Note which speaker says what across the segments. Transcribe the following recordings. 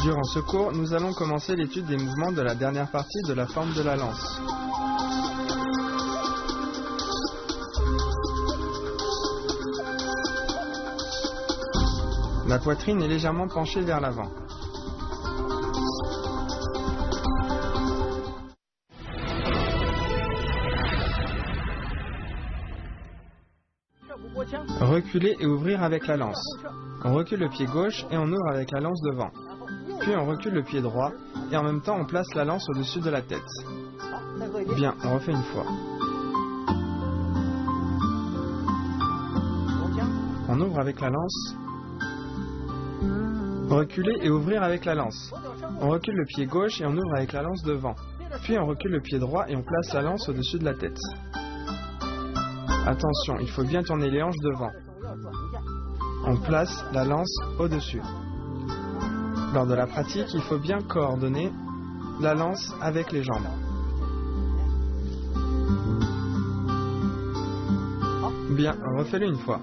Speaker 1: Durant ce cours, nous allons commencer l'étude des mouvements de la dernière partie de la forme de la lance. La poitrine est légèrement penchée vers l'avant. Reculer et ouvrir avec la lance. On recule le pied gauche et on ouvre avec la lance devant. Puis on recule le pied droit et en même temps on place la lance au-dessus de la tête. Bien, on refait une fois. On ouvre avec la lance. Reculer et ouvrir avec la lance. On recule le pied gauche et on ouvre avec la lance devant. Puis on recule le pied droit et on place la lance au-dessus de la tête. Attention, il faut bien tourner les hanches devant. On place la lance au-dessus. Lors de la pratique, il faut bien coordonner la lance avec les jambes. Bien, refais-le une fois.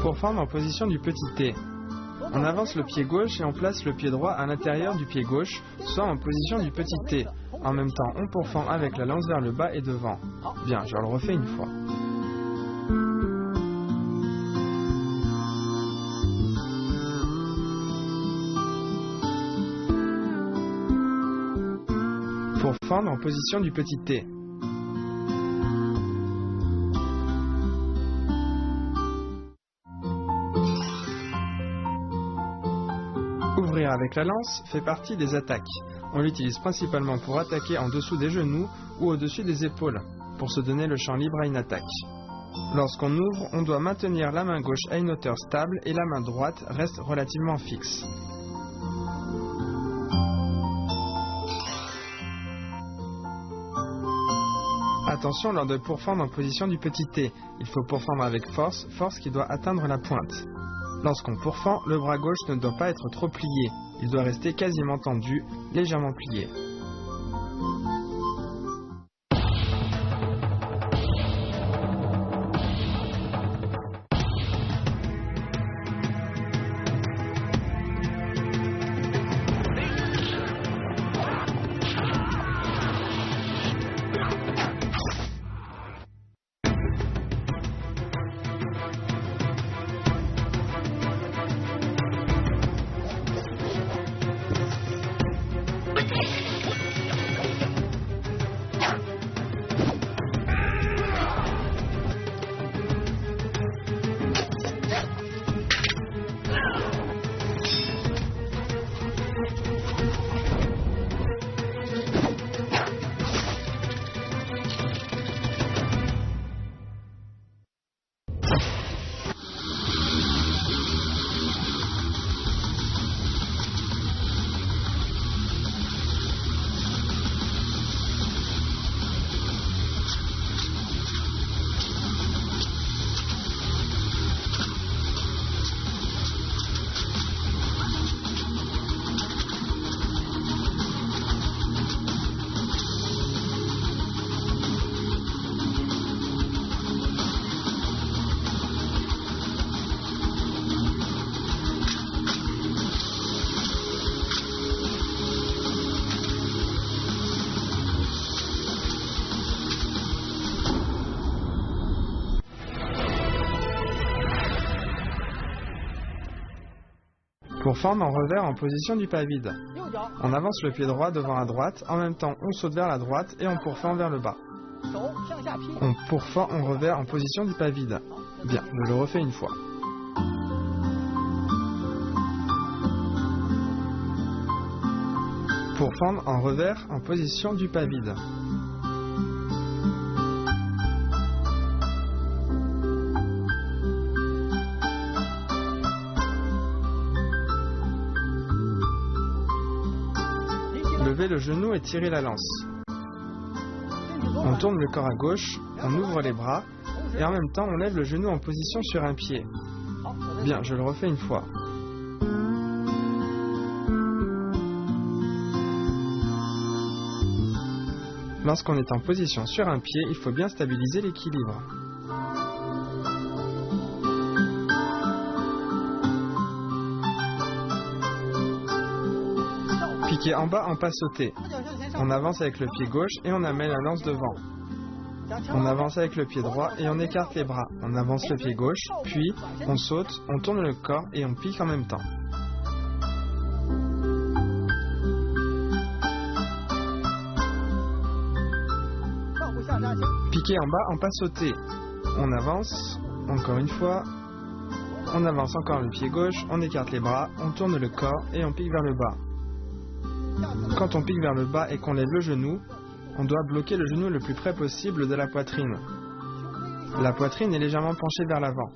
Speaker 1: Pour forme en position du petit T. On avance le pied gauche et on place le pied droit à l'intérieur du pied gauche, soit en position du petit T. En même temps, on pourfend avec la lance vers le bas et devant. Bien, je le refais une fois. Pour fendre en position du petit T. Ouvrir avec la lance fait partie des attaques. On l'utilise principalement pour attaquer en dessous des genoux ou au-dessus des épaules, pour se donner le champ libre à une attaque. Lorsqu'on ouvre, on doit maintenir la main gauche à une hauteur stable et la main droite reste relativement fixe. Attention lors de pourfendre en position du petit T. Il faut pourfendre avec force, force qui doit atteindre la pointe. Lorsqu'on pourfend, le bras gauche ne doit pas être trop plié. Il doit rester quasiment tendu, légèrement plié. Pour forme en revers en position du pas vide. On avance le pied droit devant à droite, en même temps on saute vers la droite et on pourfend vers le bas. On pourfend en revers en position du pas vide. Bien, je le refais une fois. Pourfendre en revers en position du pas vide. Lever le genou et tirer la lance. On tourne le corps à gauche, on ouvre les bras et en même temps on lève le genou en position sur un pied. Bien, je le refais une fois. Lorsqu'on est en position sur un pied, il faut bien stabiliser l'équilibre. Piqué en bas en pas sauté. On avance avec le pied gauche et on amène la lance devant. On avance avec le pied droit et on écarte les bras. On avance le pied gauche, puis on saute, on tourne le corps et on pique en même temps. Piqué en bas en pas sauté. On avance, encore une fois. On avance encore le pied gauche, on écarte les bras, on tourne le corps et on pique vers le bas. Quand on pique vers le bas et qu'on lève le genou, on doit bloquer le genou le plus près possible de la poitrine. La poitrine est légèrement penchée vers l'avant.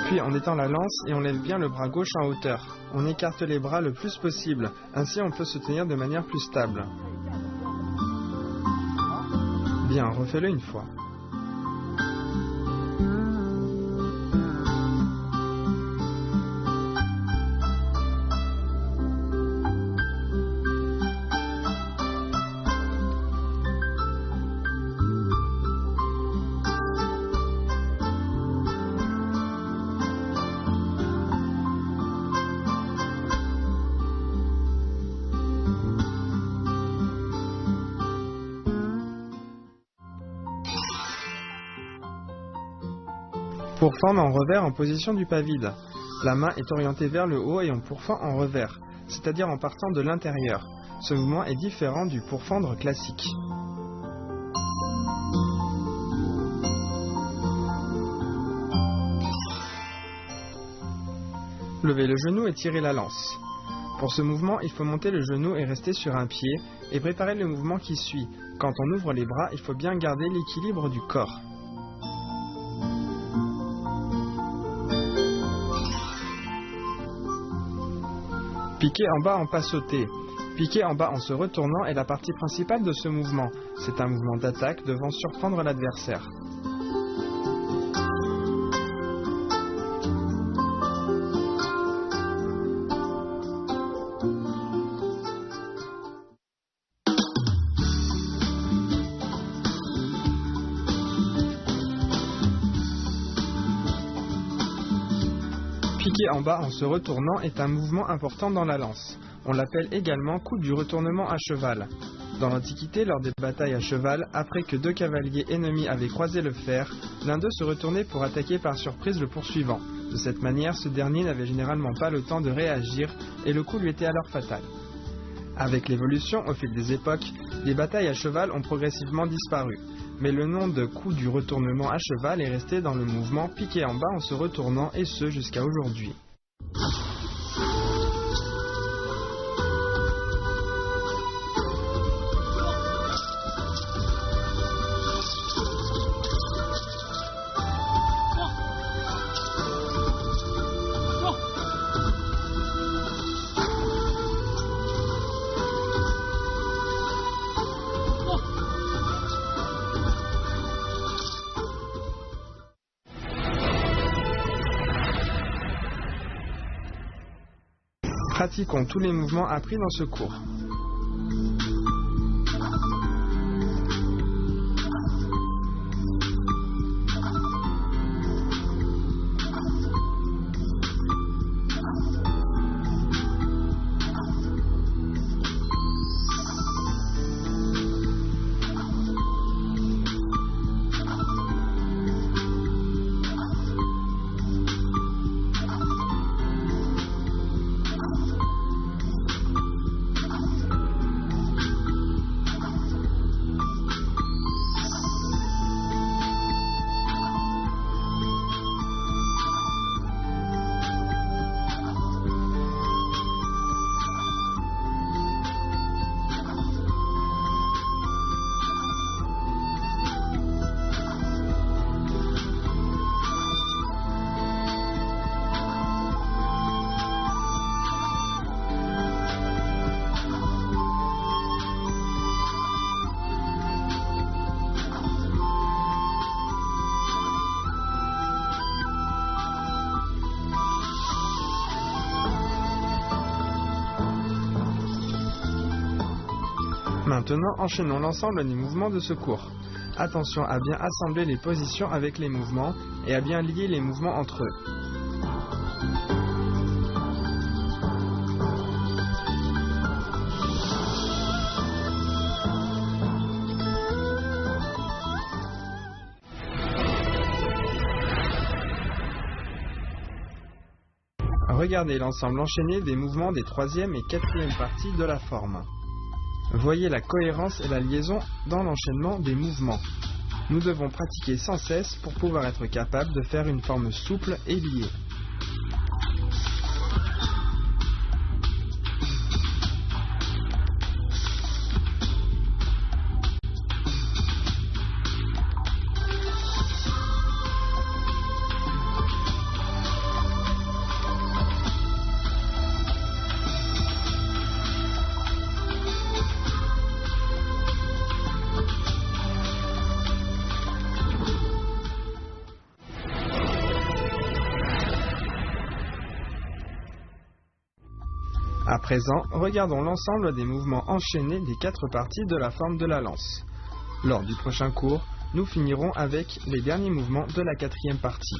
Speaker 1: Puis on étend la lance et on lève bien le bras gauche en hauteur. On écarte les bras le plus possible, ainsi on peut se tenir de manière plus stable. Bien, refais-le une fois. Pourfend en revers en position du pas vide. La main est orientée vers le haut et on pourfend en revers, c'est-à-dire en partant de l'intérieur. Ce mouvement est différent du pourfendre classique. Levez le genou et tirez la lance. Pour ce mouvement, il faut monter le genou et rester sur un pied et préparer le mouvement qui suit. Quand on ouvre les bras, il faut bien garder l'équilibre du corps. Piqué en bas en pas sauté. Piquer en bas en se retournant est la partie principale de ce mouvement. C'est un mouvement d'attaque devant surprendre l'adversaire. Piquer en bas en se retournant est un mouvement important dans la lance. On l'appelle également coup du retournement à cheval. Dans l'Antiquité, lors des batailles à cheval, après que deux cavaliers ennemis avaient croisé le fer, l'un d'eux se retournait pour attaquer par surprise le poursuivant. De cette manière, ce dernier n'avait généralement pas le temps de réagir et le coup lui était alors fatal. Avec l'évolution, au fil des époques, les batailles à cheval ont progressivement disparu. Mais le nom de coup du retournement à cheval est resté dans le mouvement piqué en bas en se retournant et ce jusqu'à aujourd'hui. Pratiquons tous les mouvements appris dans ce cours. Maintenant, enchaînons l'ensemble des mouvements de secours. Attention à bien assembler les positions avec les mouvements et à bien lier les mouvements entre eux. Regardez l'ensemble enchaîné des mouvements des troisième et quatrième parties de la forme. Voyez la cohérence et la liaison dans l'enchaînement des mouvements. Nous devons pratiquer sans cesse pour pouvoir être capable de faire une forme souple et liée. À présent, regardons l'ensemble des mouvements enchaînés des quatre parties de la forme de la lance. Lors du prochain cours, nous finirons avec les derniers mouvements de la quatrième partie.